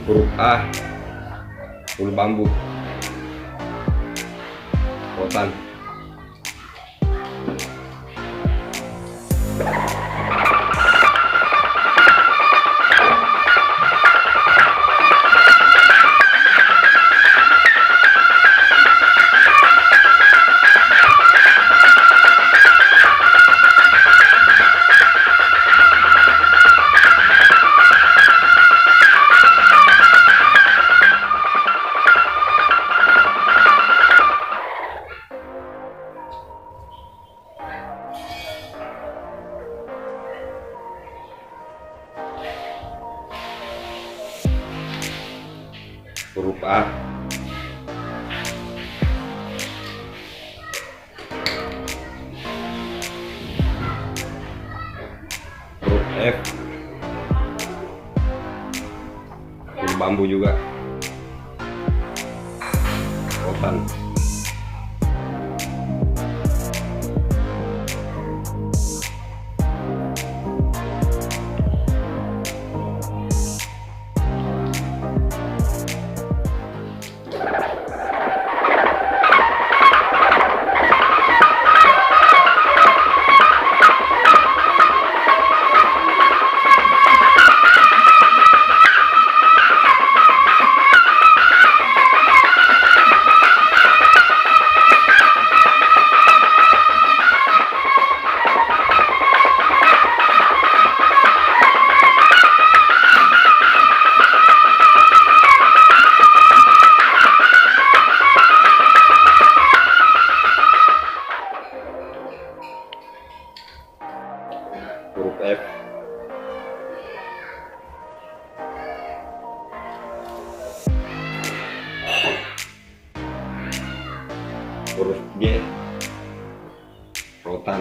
Huruf A, bulu bambu, rotan. Huruf A, huruf F, bulu bambu juga, rotan. Huruf F, huruf G, rotan,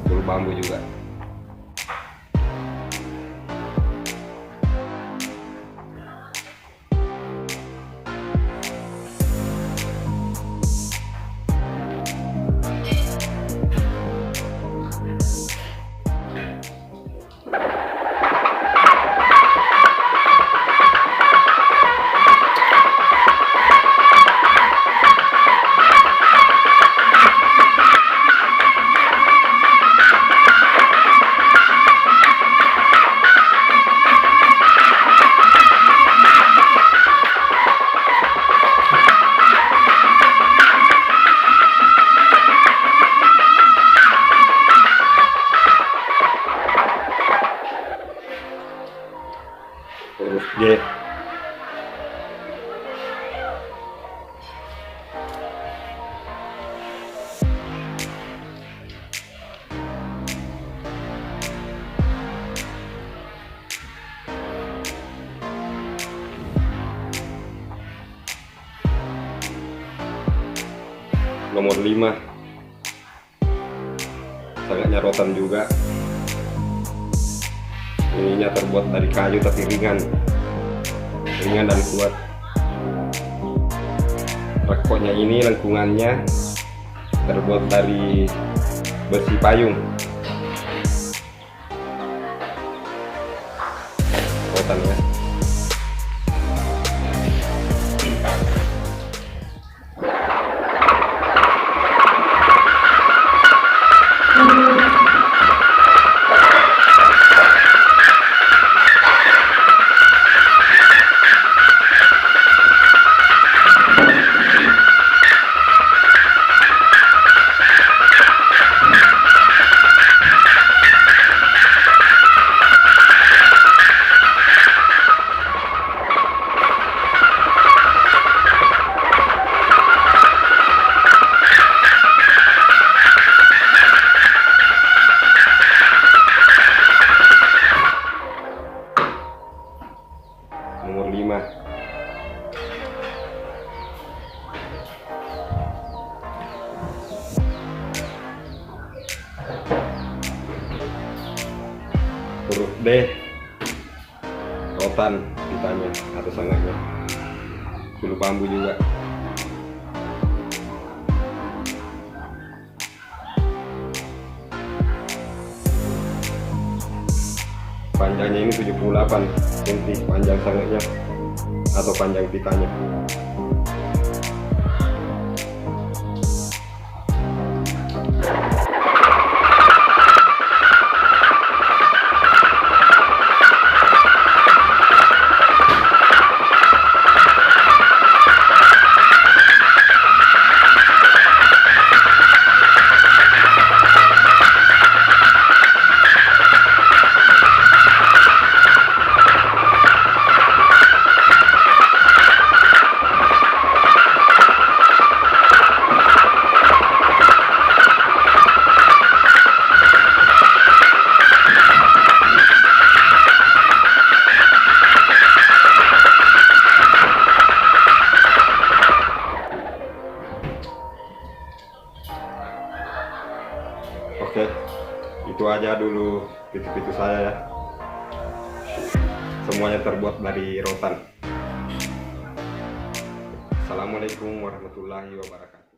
bulu bambu juga. Huruf G, nomor 5, sangatnya rotan juga. Ininya terbuat dari kayu tapi ringan dan kuat. Rekoknya ini lengkungannya terbuat dari besi payung. Rotan ya. Nomor 5, huruf D, rotan ditanya atau sangatnya, bulu bambu juga. Panjangnya ini 78 cm panjang sangitnya atau panjang pitanya. Oke, itu aja dulu pitu-pitu saya ya. Semuanya terbuat dari rotan. Assalamualaikum warahmatullahi wabarakatuh.